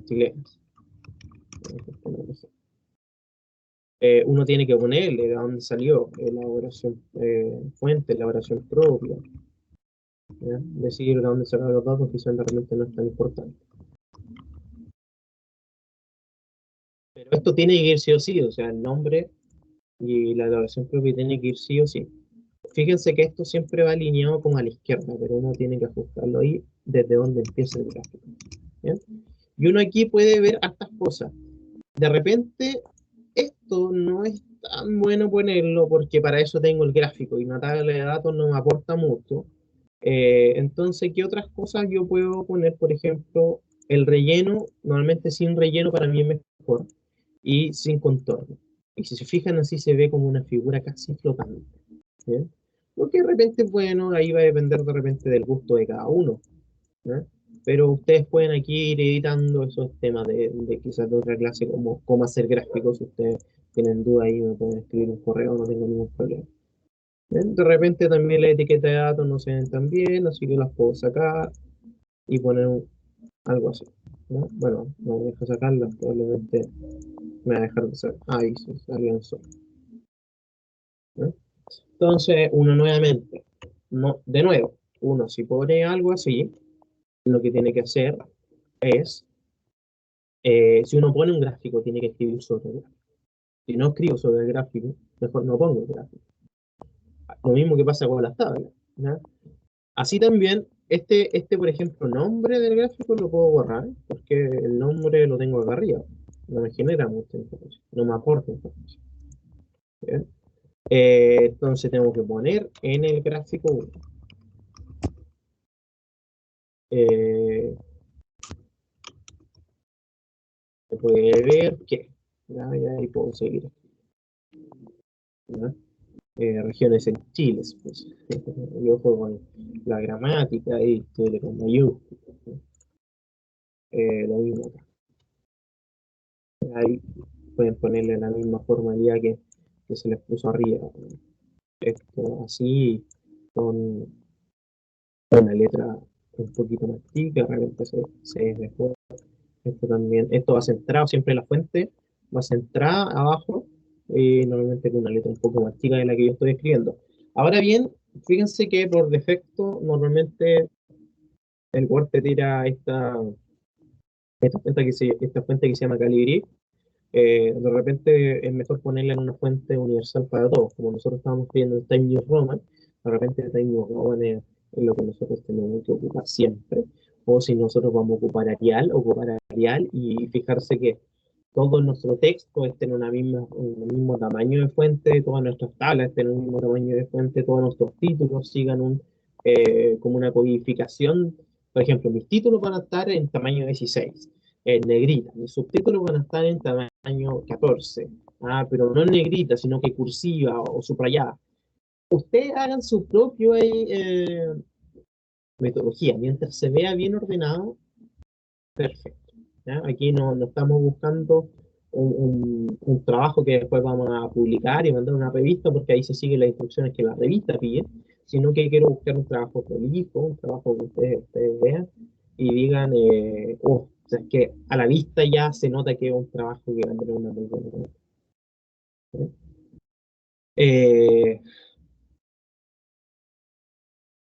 chilenas. Uno tiene que ponerle de dónde salió, elaboración fuente, elaboración propia, ¿ya? Decir de dónde salieron los datos quizás realmente no es tan importante. Pero esto tiene que ir sí o sí, o sea, el nombre y la elaboración propia tiene que ir sí o sí. Fíjense que esto siempre va alineado como a la izquierda, pero uno tiene que ajustarlo ahí desde donde empieza el gráfico. ¿Bien? Y uno aquí puede ver estas cosas. De repente, esto no es tan bueno ponerlo porque para eso tengo el gráfico y una tabla de datos no me aporta mucho. Entonces, ¿qué otras cosas yo puedo poner? Por ejemplo, el relleno, normalmente sin relleno para mí es mejor y sin contorno. Y si se fijan así se ve como una figura casi flotante. ¿Bien? Porque de repente, bueno, ahí va a depender de repente del gusto de cada uno, ¿no? Pero ustedes pueden aquí ir editando esos temas de quizás de otra clase, como cómo hacer gráficos. Si ustedes tienen duda ahí, me pueden escribir un correo, no tengo ningún problema. ¿Ven? De repente también las etiquetas de datos no se ven tan bien, así que las puedo sacar y poner algo así, ¿no? Bueno, no me deja sacarlas, probablemente me va a dejar de ser. Ahí sí, salieron solo, ¿no? Entonces, uno nuevamente, no, de nuevo, uno si pone algo así, lo que tiene que hacer es, si uno pone un gráfico, tiene que escribir sobre el gráfico. Si no escribo sobre el gráfico, mejor no pongo el gráfico. Lo mismo que pasa con las tablas, ¿no? Así también, por ejemplo, nombre del gráfico lo puedo borrar, porque el nombre lo tengo acá arriba. No me genera mucha información, no me aporta información. ¿Bien? Entonces tengo que poner en el gráfico, eh, se puede ver que, ya, ya ahí puedo seguir, ¿no? Regiones en Chile, pues. Yo juego con la gramática y Chile con mayúsculas, ¿no? Lo mismo acá. Ahí pueden ponerle la misma formalidad que se les puso arriba, ¿no? Esto así, con una letra un poquito más chica, realmente se ve mejor. Esto también, esto va centrado, siempre la fuente va centrada abajo, normalmente con una letra un poco más chica de la que yo estoy escribiendo. Ahora bien, fíjense que por defecto, normalmente el Word te tira esta fuente que se llama Calibri. De repente es mejor ponerla en una fuente universal para todos. Como nosotros estábamos escribiendo en Time New Roman, de repente Time New Roman es lo que nosotros tenemos que ocupar siempre. O si nosotros vamos a ocupar Arial y fijarse que todo nuestro texto esté en un mismo tamaño de fuente, todas nuestras tablas estén en un mismo tamaño de fuente, todos nuestros títulos sigan como una codificación. Por ejemplo, mis títulos van a estar en tamaño 16, en negrita. Mis subtítulos van a estar en tamaño 14. Pero no en negrita, sino que cursiva o subrayada. Ustedes hagan su propio metodología. Mientras se vea bien ordenado, perfecto. ¿Ya? Aquí no estamos buscando un trabajo que después vamos a publicar y mandar a una revista, porque ahí se siguen las instrucciones que la revista pide, sino que quiero buscar un trabajo prolijo, un trabajo que ustedes vean y digan, oh, o sea, es que a la vista ya se nota que es un trabajo que va a tener una muy buena nota, ¿eh? Eh,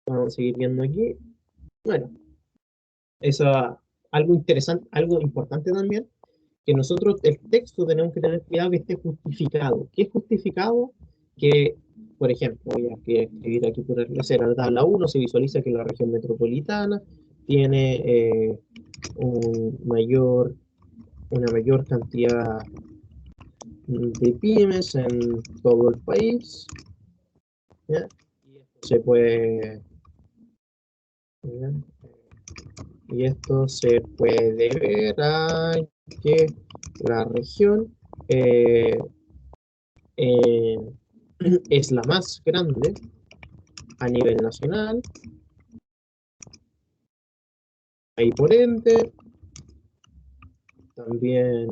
Vamos a seguir viendo aquí. Bueno, eso, algo interesante, algo importante también que nosotros el texto tenemos que tener cuidado que esté justificado. ¿Qué es justificado? Que, por ejemplo, voy a escribir aquí por hacer la tabla 1, se visualiza que la región metropolitana tiene un una mayor cantidad de pymes en todo el país, ¿ya? Y esto se puede, ¿ya? Y esto se puede ver a que la región eh, eh, es la más grande a nivel nacional, y por ende también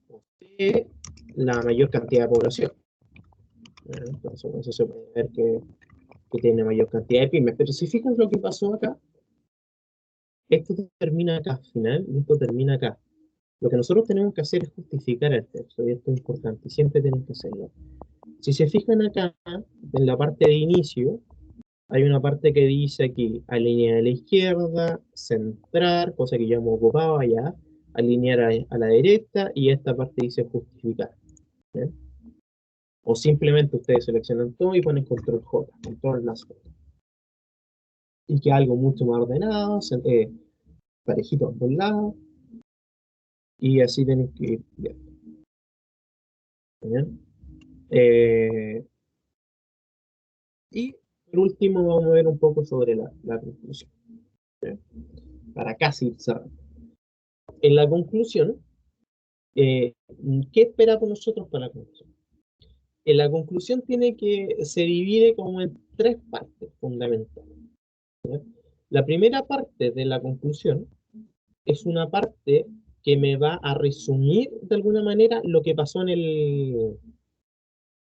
posee la mayor cantidad de población. Entonces, eso se puede ver que tiene mayor cantidad de pymes. Pero si fijan lo que pasó acá, esto termina acá al final y esto termina acá. Lo que nosotros tenemos que hacer es justificar el texto, y esto es importante, siempre tenemos que hacerlo. Si se fijan acá, en la parte de inicio, hay una parte que dice aquí, alinear a la izquierda, centrar, cosa que ya hemos ocupado allá, alinear a la derecha, y esta parte dice justificar. ¿Eh? O simplemente ustedes seleccionan todo y ponen control J, control más J. Y que algo mucho más ordenado, parejito a ambos lados, y así tienen que ir bien. ¿Bien? Eh, y por último vamos a ver un poco sobre la conclusión. ¿Bien? Para casi cerrar. En la conclusión, eh, ¿qué esperamos nosotros para la conclusión? En la conclusión se divide como en tres partes fundamentales. ¿Ya? La primera parte de la conclusión es una parte que me va a resumir de alguna manera lo que pasó en el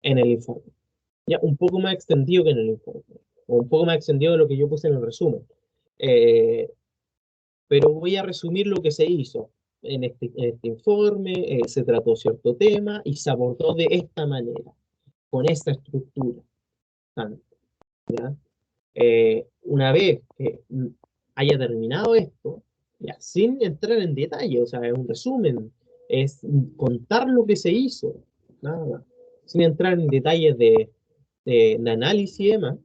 informe. ya un poco más extendido que en el informe, o un poco más extendido de lo que yo puse en el resumen. Eh, pero voy a resumir lo que se hizo en este informe. Se trató cierto tema y se abordó de esta manera, con esta estructura. ¿Ya? Una vez que haya terminado esto, ya, sin entrar en detalle, o sea, es un resumen, es contar lo que se hizo, nada más, sin entrar en detalles de análisis y demás,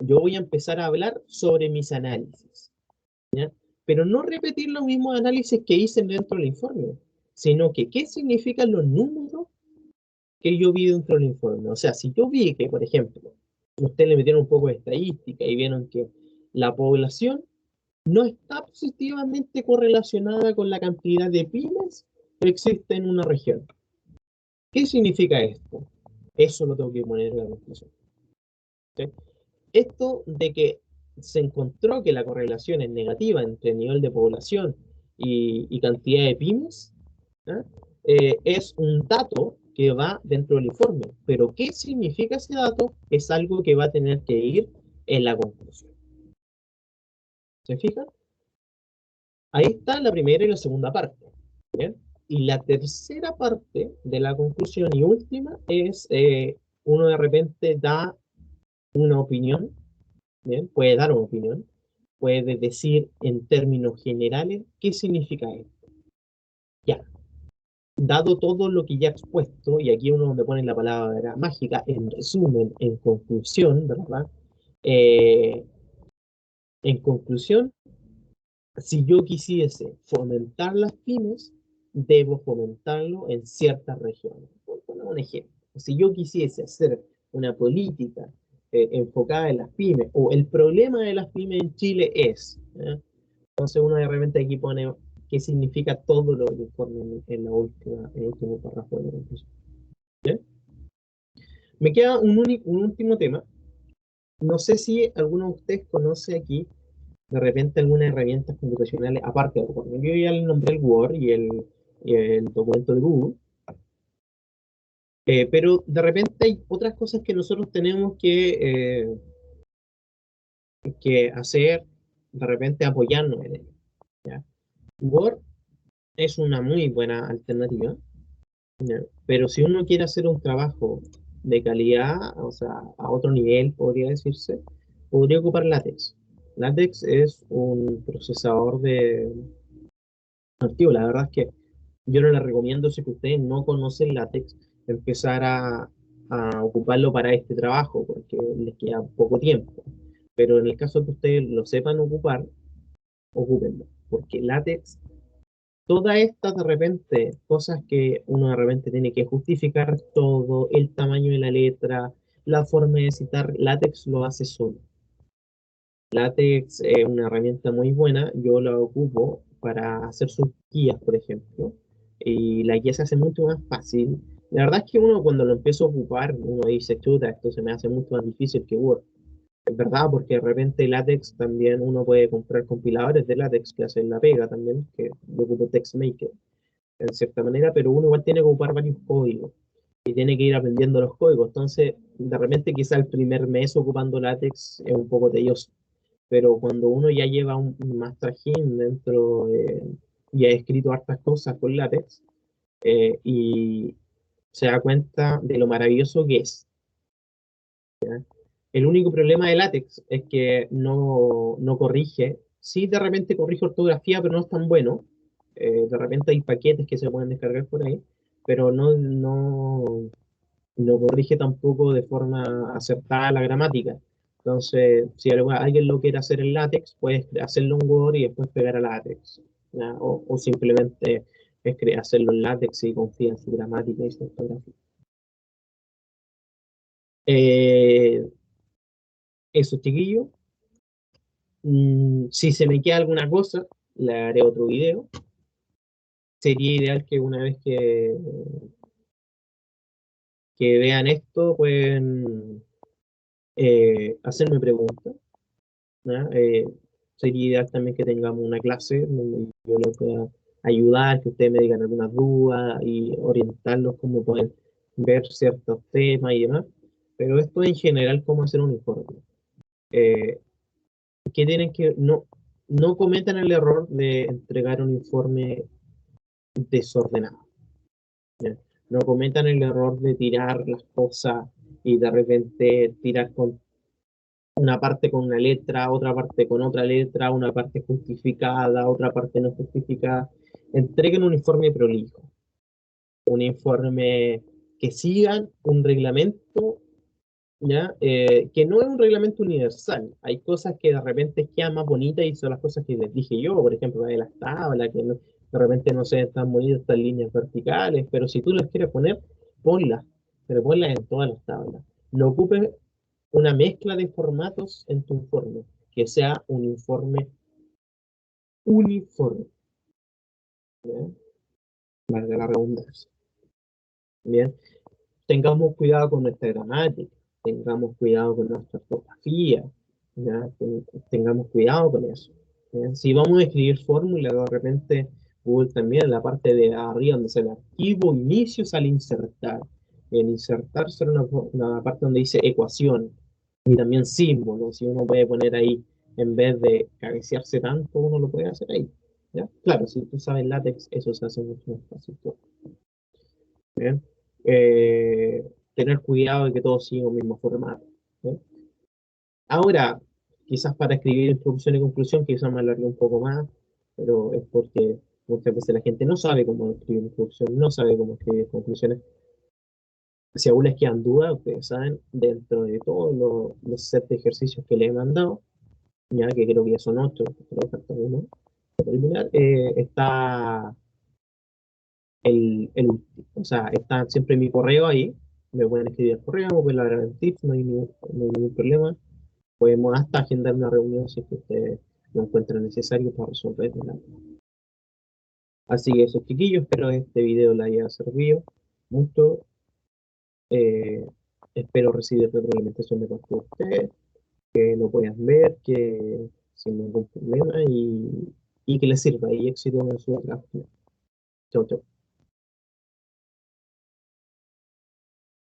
yo voy a empezar a hablar sobre mis análisis, ¿ya? Pero no repetir los mismos análisis que hice dentro del informe, sino que qué significan los números que yo vi dentro del informe. O sea, si yo vi que, por ejemplo, ustedes le metieron un poco de estadística y vieron que la población no está positivamente correlacionada con la cantidad de pymes que existe en una región. ¿Qué significa esto? Eso lo tengo que poner en la conclusión. ¿Sí? Esto de que se encontró que la correlación es negativa entre nivel de población y cantidad de pymes, ¿ah? Es un dato que va dentro del informe, pero ¿qué significa ese dato? Es algo que va a tener que ir en la conclusión. ¿Se fijan? Ahí está la primera y la segunda parte. ¿Bien? Y la tercera parte de la conclusión y última es, uno de repente da una opinión, ¿bien? Puede dar una opinión, puede decir en términos generales qué significa esto. Ya, dado todo lo que ya he expuesto, y aquí uno me pone la palabra mágica, en resumen, en conclusión, ¿verdad? Eh, en conclusión, si yo quisiese fomentar las pymes, debo fomentarlo en ciertas regiones. Por poner un ejemplo, si yo quisiese hacer una política enfocada en las pymes, o el problema de las pymes en Chile es, ¿eh? Entonces uno de repente aquí pone qué significa todo lo que pone en la última, en el último párrafo de la conclusión. ¿Bien? Me queda un último tema. No sé si alguno de ustedes conoce aquí de repente algunas herramientas computacionales aparte de Word. Yo ya le nombré el Word y el documento de Google, pero de repente hay otras cosas que nosotros tenemos que hacer, de repente apoyarnos en ello, ¿ya? Word es una muy buena alternativa, ¿ya? Pero si uno quiere hacer un trabajo de calidad, o sea, a otro nivel, podría decirse, podría ocupar LaTeX. LaTeX es un procesador de archivos. La verdad es que yo no les recomiendo, si que ustedes no conocen LaTeX, empezar a ocuparlo para este trabajo, porque les queda poco tiempo. Pero en el caso que ustedes lo sepan ocupar, ocúpenlo, porque LaTeX, todas estas de repente, cosas que uno de repente tiene que justificar todo, el tamaño de la letra, la forma de citar, LaTeX lo hace solo. LaTeX es una herramienta muy buena, yo la ocupo para hacer sus guías, por ejemplo, y la guía se hace mucho más fácil. La verdad es que uno cuando lo empieza a ocupar, uno dice, chuta, esto se me hace mucho más difícil que Word. Es verdad, porque de repente LaTeX también uno puede comprar compiladores de LaTeX que hacen la pega también, que yo ocupo TextMaker en cierta manera, pero uno igual tiene que ocupar varios códigos y tiene que ir aprendiendo los códigos. Entonces, de repente quizá el primer mes ocupando LaTeX es un poco tedioso, pero cuando uno ya lleva más trajín dentro y ha escrito hartas cosas con látex, y se da cuenta de lo maravilloso que es. El único problema de látex es que no corrige, sí de repente corrige ortografía, pero no es tan bueno. De repente hay paquetes que se pueden descargar por ahí, pero no corrige tampoco de forma acertada la gramática. Entonces, si alguien lo quiere hacer en látex, puedes hacerlo en Word y después pegar a látex, ¿ya? O simplemente hacerlo en látex y confía en su gramática y su ortografía. Eh, Eso, chiquillo. Si se me queda alguna cosa, le haré otro video. Sería ideal que una vez que vean esto, pueden hacerme preguntas, ¿ya? Sería ideal también que tengamos una clase donde yo les pueda ayudar, que ustedes me digan algunas dudas y orientarlos cómo pueden ver ciertos temas y demás. Pero esto en general, cómo hacer un informe. Eh, que tienen que, no cometan el error de entregar un informe desordenado. ¿Ya? No cometan el error de tirar las cosas y de repente tirar con una parte con una letra, otra parte con otra letra, una parte justificada, otra parte no justificada. Entreguen un informe prolijo, un informe que sigan un reglamento, ¿ya? Que no es un reglamento universal. Hay cosas que de repente quedan más bonitas y son las cosas que les dije yo, por ejemplo, la de las tablas, que de repente no se ven tan bonitas estas líneas verticales, pero si tú las quieres poner, ponlas, pero ponlas en todas las tablas. No ocupes una mezcla de formatos en tu informe, que sea un informe uniforme, ¿ya? Valga la redundancia. Bien, tengamos cuidado con nuestra gramática, tengamos cuidado con nuestra ortografía, ¿ya? Tengamos cuidado con eso. ¿Ya? Si vamos a escribir fórmulas, de repente Google también en la parte de arriba donde sale archivo, inicio, sale insertar. Y en insertar sale una parte donde dice ecuación y también símbolos. Si uno puede poner ahí, en vez de cabecearse tanto, uno lo puede hacer ahí. ¿Ya? Claro, si tú sabes látex, eso se hace mucho más fácil. ¿Bien? Tener cuidado de que todo siga el mismo formato. ¿Bien? Ahora, quizás para escribir introducción y conclusión, quizás me alargue un poco más, pero es porque muchas veces la gente no sabe cómo escribir introducción, no sabe cómo escribir conclusiones. Si aún les quedan dudas, ustedes saben, dentro de todos los set de ejercicios que les he mandado, ya que creo que ya son 8, pero falta uno para terminar, está o sea, está siempre mi correo ahí, me pueden escribir al correo, me pueden hablar en tips, no hay ningún problema. Podemos hasta agendar una reunión si es que ustedes lo encuentran necesario para resolver, ¿verdad? Así que eso, chiquillos, espero que este video les haya servido mucho. eh, Espero recibir retroalimentación de parte de ustedes, que lo puedan ver, que sin ningún problema y que les sirva y éxito en su trabajo. Chau, chau.